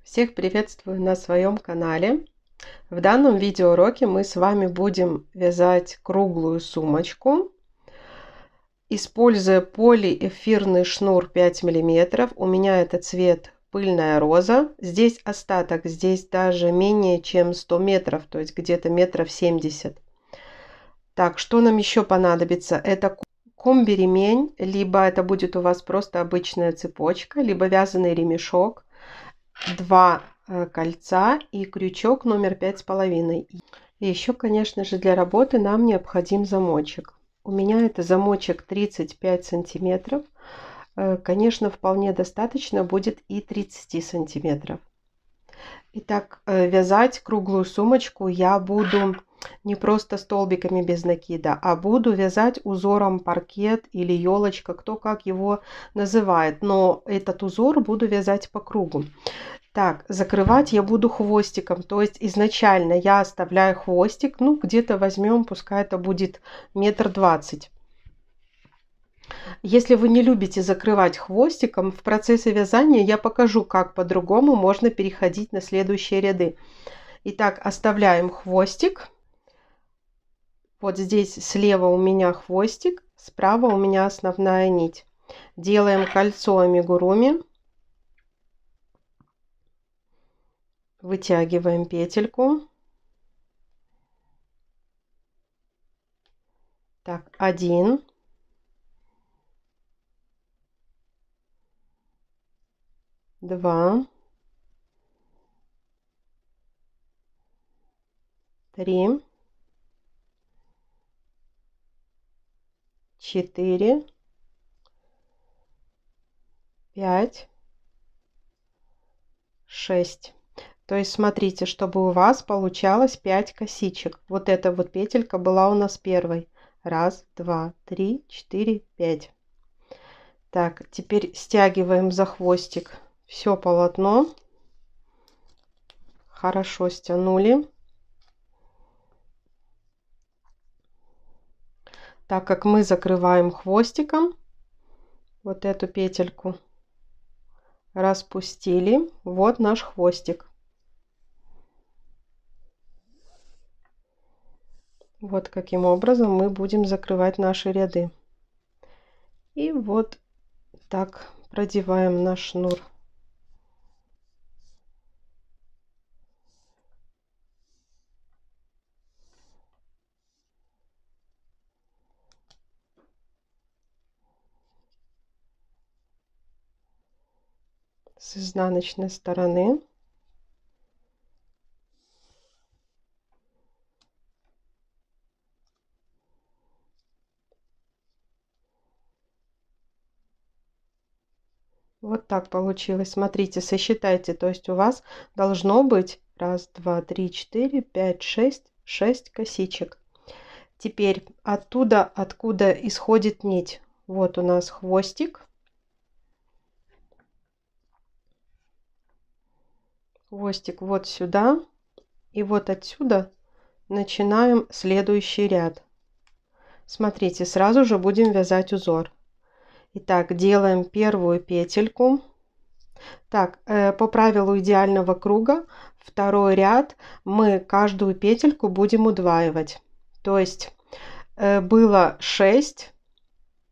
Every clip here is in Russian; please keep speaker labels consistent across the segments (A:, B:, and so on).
A: Всех приветствую на своем канале. В данном видеоуроке мы с вами будем вязать круглую сумочку, используя полиэфирный шнур 5 мм. У меня это цвет пыльная роза. Здесь остаток, здесь даже менее чем 100 метров, то есть где-то метров 70. Так, что нам еще понадобится? Это комби-ремень, либо это будет у вас просто обычная цепочка, либо вязаный ремешок. 2 кольца и крючок номер 5,5. И еще, конечно же, для работы нам необходим замочек. У меня это замочек 35 сантиметров. Конечно, вполне достаточно будет и 30 сантиметров. Итак, вязать круглую сумочку я буду не просто столбиками без накида, а буду вязать узором паркет или елочка, кто как его называет. Но этот узор буду вязать по кругу. Так, закрывать я буду хвостиком, то есть изначально я оставляю хвостик, ну где-то возьмем, пускай это будет 1,20 м. Если вы не любите закрывать хвостиком, в процессе вязания я покажу, как по-другому можно переходить на следующие ряды. Итак, оставляем хвостик. Вот здесь слева у меня хвостик, справа у меня основная нить. Делаем кольцо амигуруми. Вытягиваем петельку. Так, 1, 2, 3, 4, 5, 6. То есть смотрите, чтобы у вас получалось 5 косичек. Вот эта вот петелька была у нас первой. 1, 2, 3, 4, 5. Так, теперь стягиваем за хвостик все полотно. Хорошо стянули. Так как мы закрываем хвостиком вот эту петельку, распустили. Вот наш хвостик. Вот каким образом мы будем закрывать наши ряды. И вот так продеваем наш шнур. С изнаночной стороны. Вот так получилось. Смотрите, сосчитайте. То есть у вас должно быть 1, 2, 3, 4, 5, 6 косичек. Теперь оттуда, откуда исходит нить. Вот у нас хвостик. Хвостик вот сюда. И вот отсюда начинаем следующий ряд. Смотрите, сразу же будем вязать узор. Итак, делаем первую петельку. Так, по правилу идеального круга, второй ряд мы каждую петельку будем удваивать. То есть было 6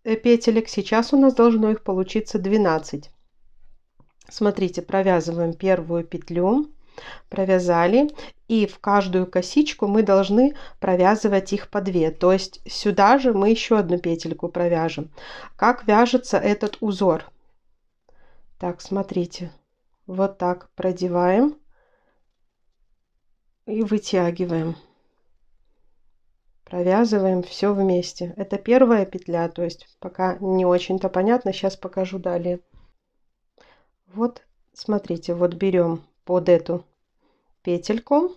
A: петелек, сейчас у нас должно их получиться 12. Смотрите, провязываем первую петлю, провязали, и в каждую косичку мы должны провязывать их по 2. То есть сюда же мы еще одну петельку провяжем. Как вяжется этот узор? Так, смотрите, вот так продеваем и вытягиваем. Провязываем все вместе. Это первая петля, то есть пока не очень-то понятно, сейчас покажу далее. Вот, смотрите, вот берем под эту петельку,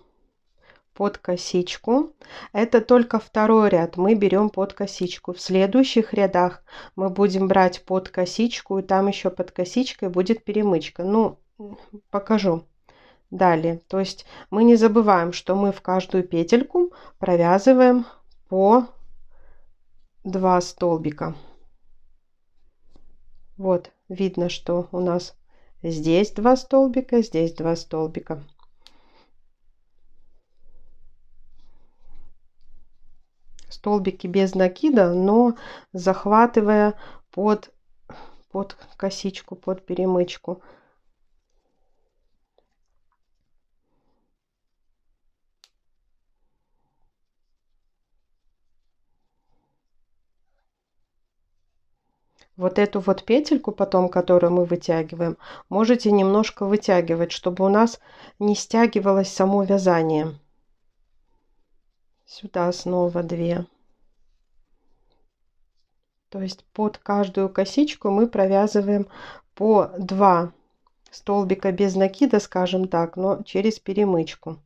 A: под косичку. Это только второй ряд мы берем под косичку. В следующих рядах мы будем брать под косичку, и там еще под косичкой будет перемычка. Ну, покажу далее. То есть мы не забываем, что мы в каждую петельку провязываем по 2 столбика. Вот видно, что у нас Здесь 2 столбика, здесь 2 столбика. Столбики без накида, но захватывая под косичку, под перемычку. Вот эту вот петельку потом, которую мы вытягиваем, можете немножко вытягивать, чтобы у нас не стягивалось само вязание. Сюда снова 2. То есть под каждую косичку мы провязываем по 2 столбика без накида, скажем так, но через перемычку.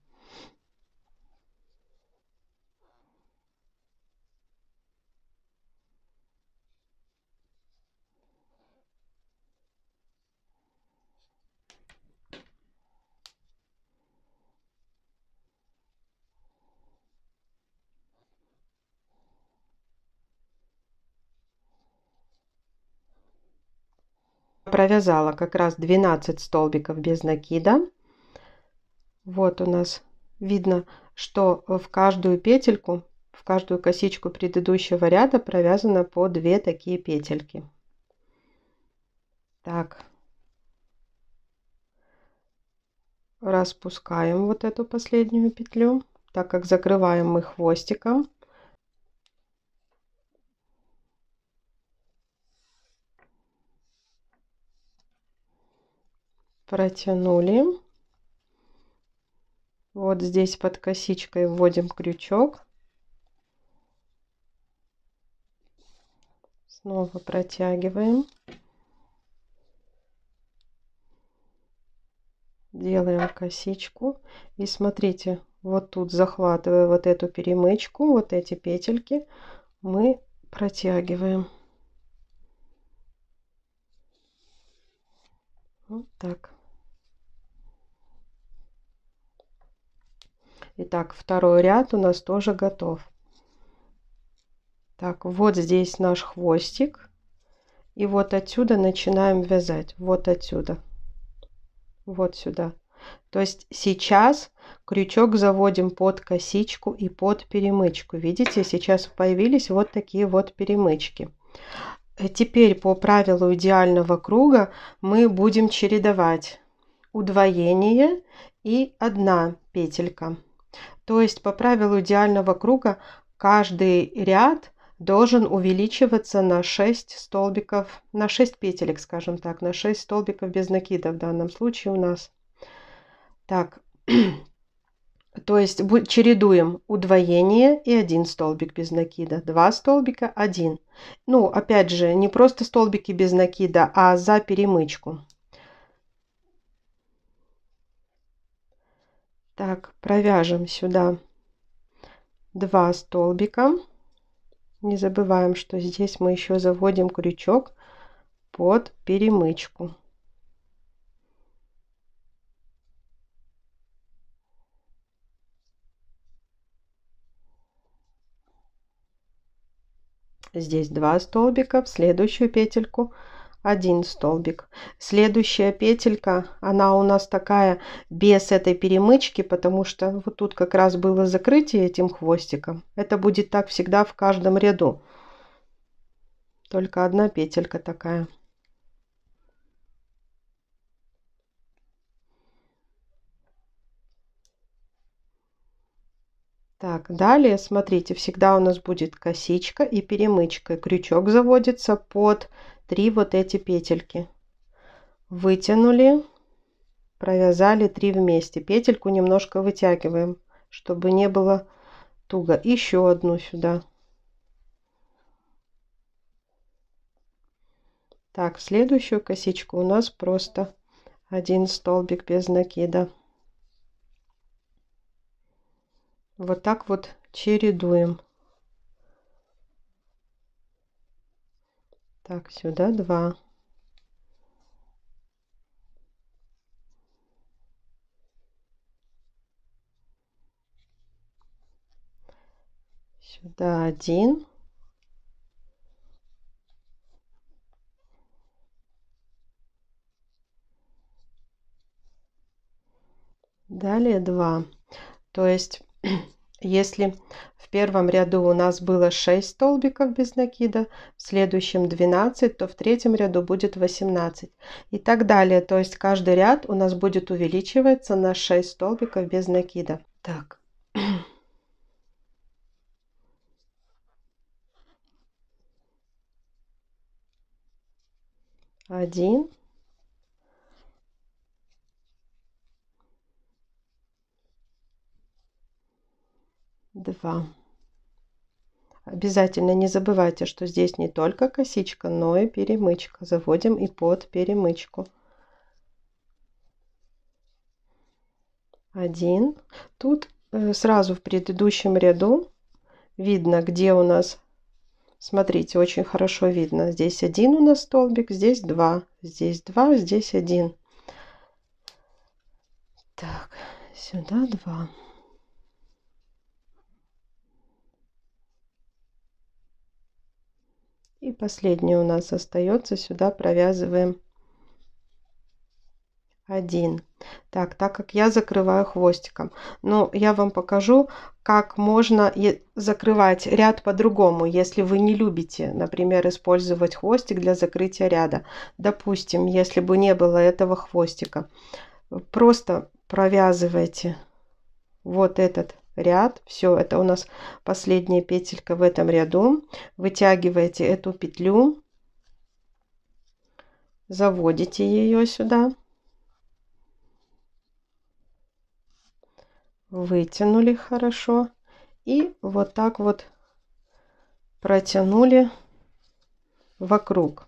A: Провязала как раз 12 столбиков без накида. Вот у нас видно, что в каждую петельку, в каждую косичку предыдущего ряда провязано по 2 такие петельки. Так, распускаем вот эту последнюю петлю, так как закрываем мы хвостиком. Протянули. Вот здесь под косичкой вводим крючок. Снова протягиваем. Делаем косичку. И смотрите, вот тут, захватывая вот эту перемычку, вот эти петельки, мы протягиваем. Вот так. Итак, второй ряд у нас тоже готов. Так, вот здесь наш хвостик. И вот отсюда начинаем вязать. Вот отсюда. Вот сюда. То есть сейчас крючок заводим под косичку и под перемычку. Видите, сейчас появились вот такие вот перемычки. Теперь по правилу идеального круга мы будем чередовать удвоение и 1 петелька. То есть по правилу идеального круга каждый ряд должен увеличиваться на 6 столбиков, на 6 петелек, скажем так, на 6 столбиков без накида в данном случае у нас. Так, то есть чередуем удвоение и 1 столбик без накида, 2 столбика, 1. Ну, опять же, не просто столбики без накида, а за перемычку. Так, провяжем сюда 2 столбика. Не забываем, что здесь мы еще заводим крючок под перемычку. Здесь 2 столбика, в следующую петельку 1 столбик. Следующая петелька, она у нас такая без этой перемычки, потому что вот тут как раз было закрытие этим хвостиком. Это будет так всегда в каждом ряду. Только 1 петелька такая. Так, далее, смотрите, всегда у нас будет косичка и перемычка. Крючок заводится под 3 вот эти петельки. Вытянули, провязали 3 вместе. Петельку немножко вытягиваем, чтобы не было туго. Еще одну сюда. Так, в следующую косичку у нас просто 1 столбик без накида. Вот так вот чередуем. Так, сюда 2. Сюда 1. далее 2. То есть, если в первом ряду у нас было 6 столбиков без накида, в следующем 12, то в третьем ряду будет 18. И так далее. То есть каждый ряд у нас будет увеличиваться на 6 столбиков без накида. Так. 1. 2. Обязательно не забывайте, что здесь не только косичка, но и перемычка. Заводим и под перемычку. 1. Тут сразу в предыдущем ряду видно, где у нас, смотрите, очень хорошо видно. Здесь 1 у нас столбик, здесь 2, здесь 2, здесь 1. Так, сюда 2. И последний у нас остается, сюда провязываем 1. Так как я закрываю хвостиком, но я вам покажу, как можно закрывать ряд по-другому, если вы не любите, например, использовать хвостик для закрытия ряда. Допустим, если бы не было этого хвостика, просто провязывайте вот этот ряд. Все, это у нас последняя петелька в этом ряду. Вытягиваете эту петлю, заводите ее сюда. Вытянули хорошо и вот так вот протянули вокруг.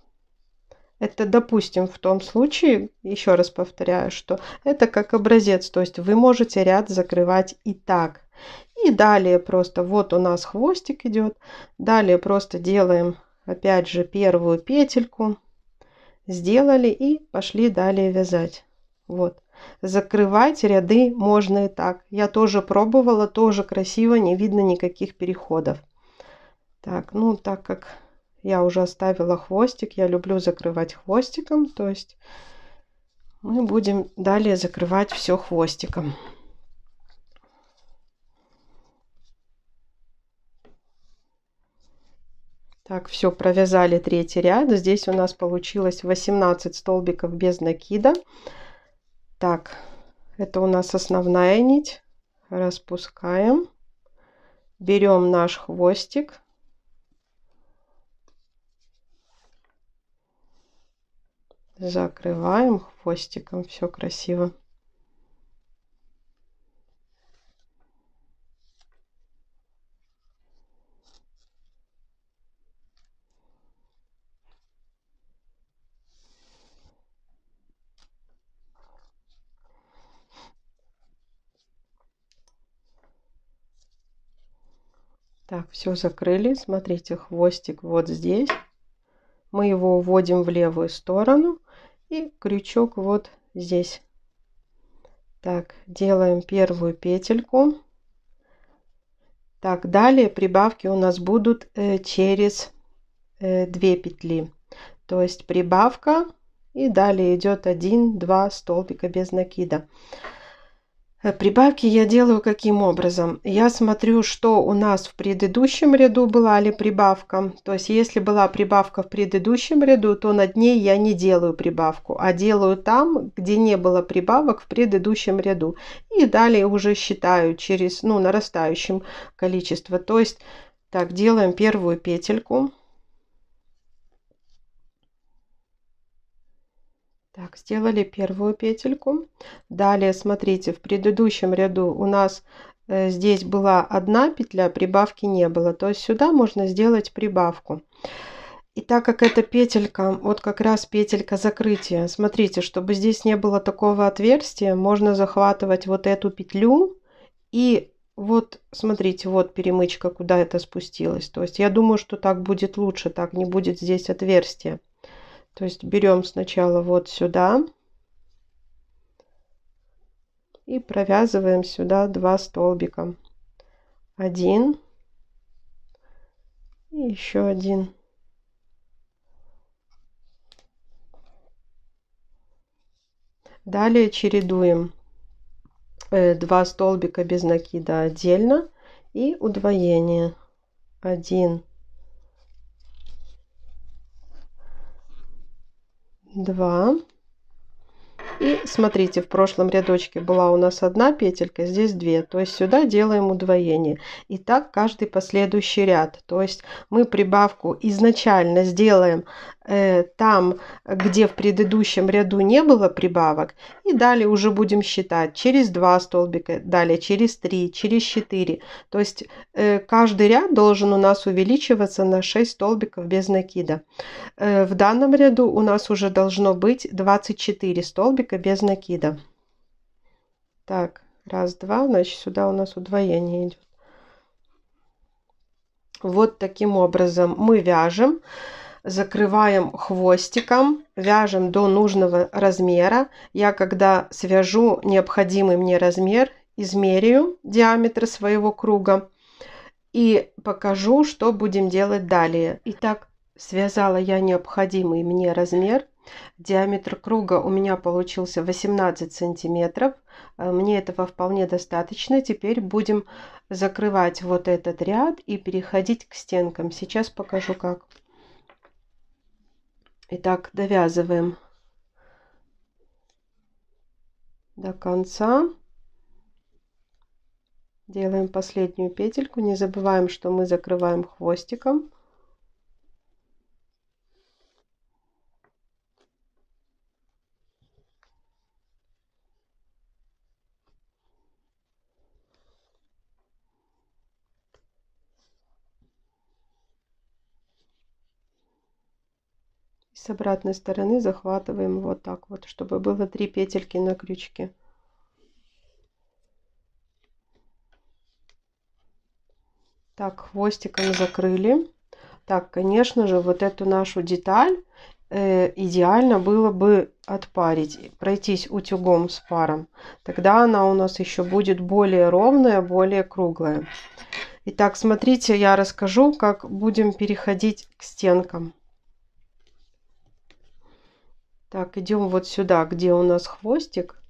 A: Это, допустим, в том случае, еще раз повторяю, что это как образец, то есть вы можете ряд закрывать и так. И далее просто вот у нас хвостик идет, далее просто делаем опять же первую петельку, сделали и пошли далее вязать. Вот. Закрывать ряды можно и так. Я тоже пробовала, тоже красиво, не видно никаких переходов. Так, ну так как я уже оставила хвостик, я люблю закрывать хвостиком, то есть мы будем далее закрывать все хвостиком. Так, все, провязали третий ряд. Здесь у нас получилось 18 столбиков без накида. Так, это у нас основная нить. Распускаем. Берем наш хвостик. Закрываем хвостиком. Все красиво. Так, все закрыли. Смотрите, хвостик вот здесь. Мы его уводим в левую сторону. И крючок вот здесь. Так, делаем первую петельку. Так, далее прибавки у нас будут через 2 петли. То есть прибавка и далее идет 1-2 столбика без накида. Прибавки я делаю каким образом? Я смотрю, что у нас в предыдущем ряду была ли прибавка. То есть, если была прибавка в предыдущем ряду, то над ней я не делаю прибавку, а делаю там, где не было прибавок в предыдущем ряду. И далее уже считаю через, нарастающим количество. То есть, так, делаем первую петельку. Так, сделали первую петельку. Далее, смотрите, в предыдущем ряду у нас здесь была одна петля, прибавки не было. То есть сюда можно сделать прибавку. И так как эта петелька, вот как раз петелька закрытия, смотрите, чтобы здесь не было такого отверстия, можно захватывать вот эту петлю. И вот, смотрите, вот перемычка, куда это спустилось. То есть я думаю, что так будет лучше, так не будет здесь отверстия. То есть берем сначала вот сюда и провязываем сюда 2 столбика. 1 и еще 1. Далее чередуем 2 столбика без накида отдельно и удвоение. 1, 2. И смотрите, в прошлом рядочке была у нас одна петелька, здесь 2. То есть сюда делаем удвоение. И так каждый последующий ряд. То есть мы прибавку изначально сделаем там, где в предыдущем ряду не было прибавок. И далее уже будем считать через 2 столбика, далее через 3, через 4. То есть каждый ряд должен у нас увеличиваться на 6 столбиков без накида. В данном ряду у нас уже должно быть 24 столбика без накида. Так, раз, два, значит сюда у нас удвоение идет. Вот таким образом мы вяжем, закрываем хвостиком, вяжем до нужного размера. Я когда свяжу необходимый мне размер, измерю диаметр своего круга и покажу, что будем делать далее. Итак, связала я необходимый мне размер. Диаметр круга у меня получился 18 сантиметров. Мне этого вполне достаточно. Теперь будем закрывать вот этот ряд и переходить к стенкам. Сейчас покажу как. Итак, довязываем до конца. Делаем последнюю петельку. Не забываем, что мы закрываем хвостиком. С обратной стороны захватываем вот так вот, чтобы было 3 петельки на крючке. Так, хвостиком закрыли. Так, конечно же, вот эту нашу деталь идеально было бы отпарить, пройтись утюгом с паром. Тогда она у нас еще будет более ровная, более круглая. Итак, смотрите, я расскажу, как будем переходить к стенкам. Так, идем вот сюда, где у нас хвостик.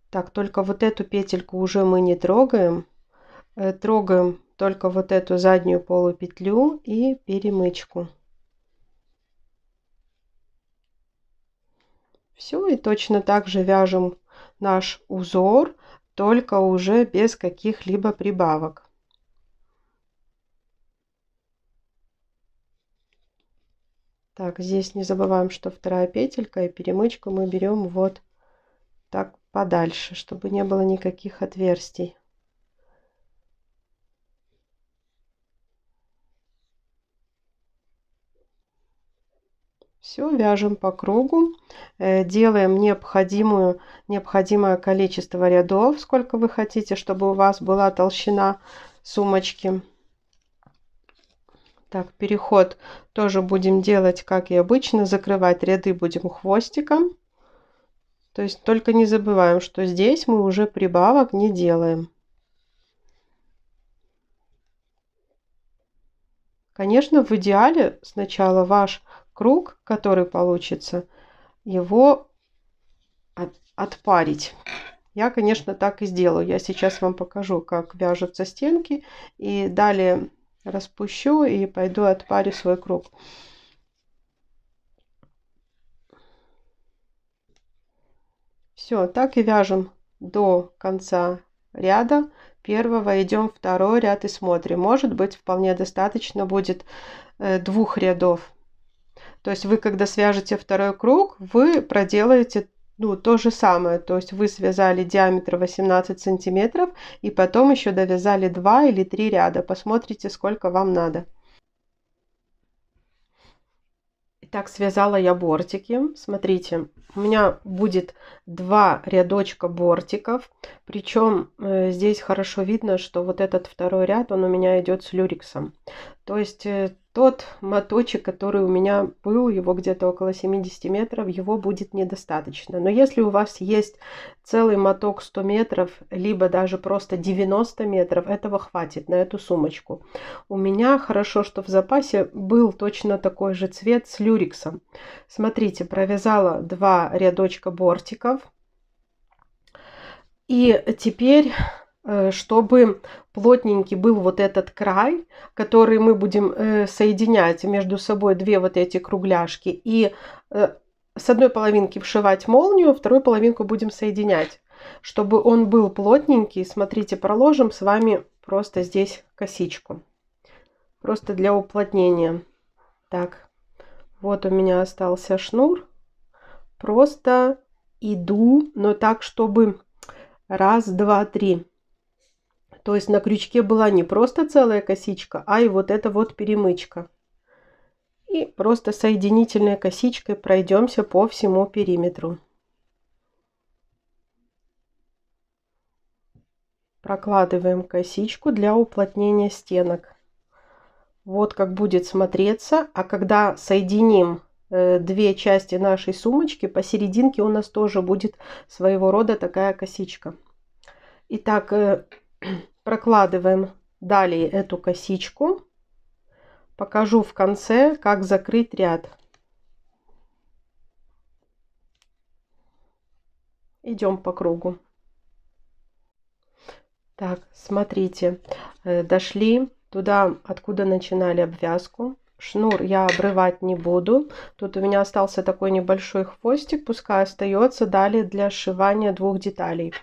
A: Так, только вот эту петельку уже мы не трогаем. Трогаем только вот эту заднюю полупетлю и перемычку. Все, и точно так же вяжем наш узор, только уже без каких-либо прибавок. Так, здесь не забываем, что вторая петелька, и перемычку мы берем вот так подальше, чтобы не было никаких отверстий. Все, вяжем по кругу, делаем необходимое количество рядов, сколько вы хотите, чтобы у вас была толщина сумочки. Так, переход тоже будем делать, как и обычно, закрывать ряды будем хвостиком. То есть только не забываем, что здесь мы уже прибавок не делаем. Конечно, в идеале сначала ваш круг, который получится, его отпарить. Я, конечно, так и сделаю. Я сейчас вам покажу, как вяжутся стенки. И далее распущу и пойду отпарю свой круг. Все, так и вяжем до конца ряда первого. Идем второй ряд и смотрим. Может быть, вполне достаточно будет 2 рядов. То есть вы, когда свяжете второй круг, вы проделаете то же самое. То есть вы связали диаметр 18 сантиметров и потом еще довязали 2 или 3 ряда. Посмотрите, сколько вам надо. Итак, связала я бортики. Смотрите, у меня будет 2 рядочка бортиков. Причем здесь хорошо видно, что вот этот второй ряд, он у меня идет с люрексом. То есть тот моточек, который у меня был, его где-то около 70 метров, его будет недостаточно. Но если у вас есть целый моток 100 метров, либо даже просто 90 метров, этого хватит на эту сумочку. У меня хорошо, что в запасе был точно такой же цвет с люрексом. Смотрите, провязала 2 рядочка бортиков. И теперь, чтобы плотненький был вот этот край, который мы будем соединять между собой две вот эти кругляшки, и с одной половинки вшивать молнию, вторую половинку будем соединять. Чтобы он был плотненький, смотрите, проложим с вами просто здесь косичку. Просто для уплотнения. Так, вот у меня остался шнур. Просто иду, но так, чтобы раз, два, три. То есть на крючке была не просто целая косичка, а и вот эта вот перемычка. И просто соединительной косичкой пройдемся по всему периметру. Прокладываем косичку для уплотнения стенок. Вот как будет смотреться. А когда соединим две части нашей сумочки, посерединке у нас тоже будет своего рода такая косичка. Итак, прокладываем далее эту косичку. Покажу в конце, как закрыть ряд. Идем по кругу. Так, смотрите, дошли туда, откуда начинали обвязку. Шнур я обрывать не буду. Тут у меня остался такой небольшой хвостик, пускай остается далее для сшивания двух деталей.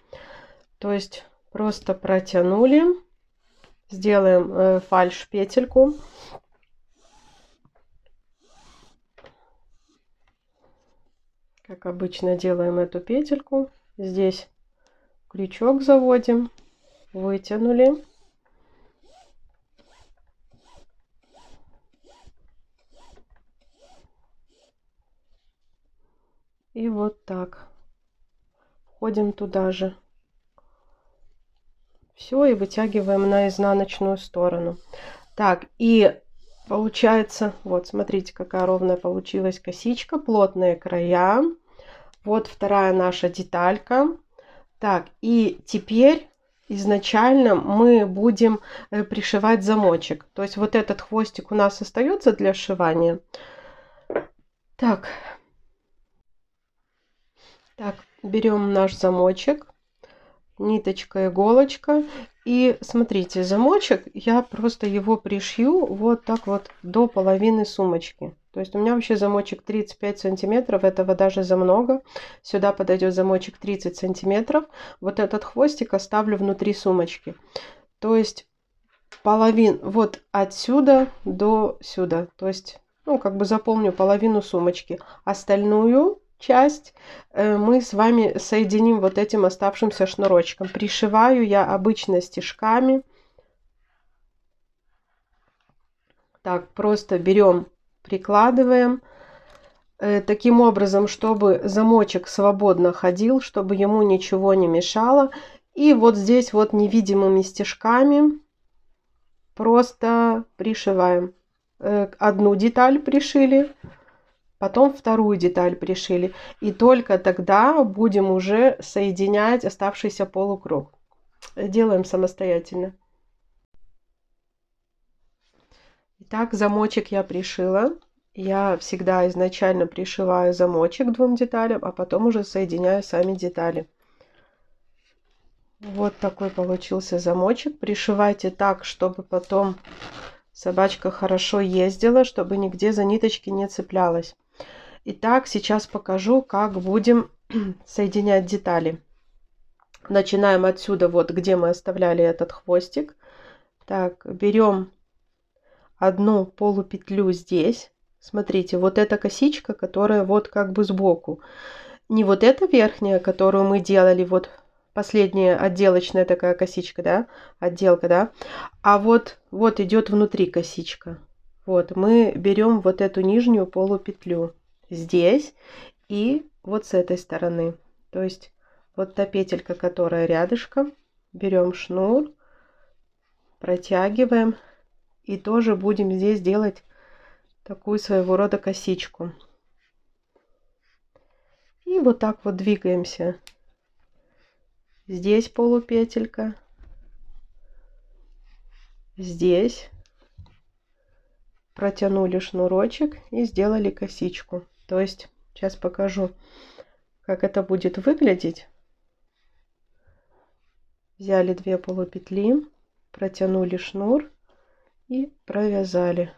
A: То есть просто протянули, сделаем фальш петельку. Как обычно делаем эту петельку. Здесь крючок заводим, вытянули. И вот так. Входим туда же. Все, и вытягиваем на изнаночную сторону. Так, и получается, вот смотрите, какая ровная получилась косичка, плотные края. Вот вторая наша деталька. Так, и теперь изначально мы будем пришивать замочек. То есть вот этот хвостик у нас остается для сшивания. Так, берем наш замочек, ниточка, иголочка. И смотрите, замочек, я просто его пришью вот так вот до половины сумочки. То есть у меня вообще замочек 35 сантиметров, этого даже за много. Сюда подойдет замочек 30 сантиметров. Вот этот хвостик оставлю внутри сумочки. То есть половину вот отсюда до сюда. То есть, ну, как бы заполню половину сумочки. Остальную часть мы с вами соединим вот этим оставшимся шнурочком. Пришиваю я обычно стежками. Так, просто берем, прикладываем. Таким образом, чтобы замочек свободно ходил, чтобы ему ничего не мешало. И вот здесь вот невидимыми стежками просто пришиваем. Одну деталь пришили, потом вторую деталь пришили. И только тогда будем уже соединять оставшийся полукруг. Делаем самостоятельно. Итак, замочек я пришила. Я всегда изначально пришиваю замочек к двум деталям, а потом уже соединяю сами детали. Вот такой получился замочек. Пришивайте так, чтобы потом собачка хорошо ездила, чтобы нигде за ниточки не цеплялась. Итак, сейчас покажу, как будем соединять детали. Начинаем отсюда, вот где мы оставляли этот хвостик. Так, берем одну полупетлю здесь. Смотрите, вот эта косичка, которая вот как бы сбоку. Не вот эта верхняя, которую мы делали, вот последняя отделочная такая косичка, да, отделка, да. А вот идет внутри косичка. Вот, мы берем вот эту нижнюю полупетлю здесь и вот с этой стороны. То есть вот та петелька, которая рядышком, берем шнур, протягиваем и тоже будем здесь делать такую своего рода косичку. И вот так вот двигаемся. Здесь полупетелька, здесь протянули шнурочек и сделали косичку. То есть сейчас покажу, как это будет выглядеть. Взяли 2 полупетли, протянули шнур и провязали.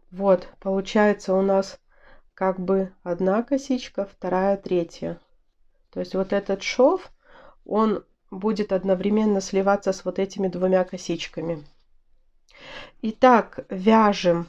A: Вот, получается у нас как бы одна косичка, вторая, третья. То есть вот этот шов, он будет одновременно сливаться с вот этими 2 косичками. Итак, вяжем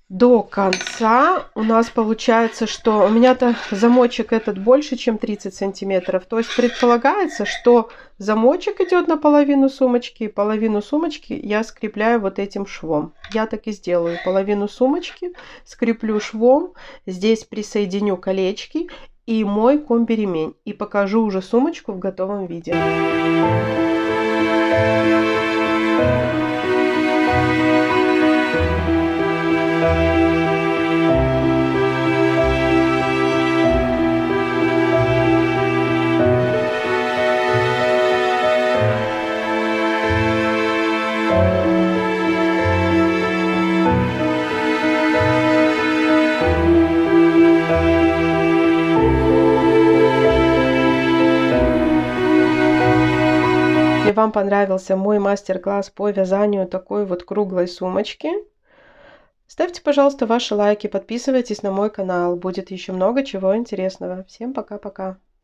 A: до конца. У нас получается, что у меня-то замочек этот больше, чем 30 сантиметров. То есть предполагается, что замочек идет на половину сумочки, и половину сумочки я скрепляю вот этим швом. Я так и сделаю. Половину сумочки скреплю швом, здесь присоединю колечки и мой комби-ремень. И покажу уже сумочку в готовом виде. Если вам понравился мой мастер-класс по вязанию такой вот круглой сумочки, ставьте, пожалуйста, ваши лайки, подписывайтесь на мой канал. Будет еще много чего интересного. Всем пока-пока.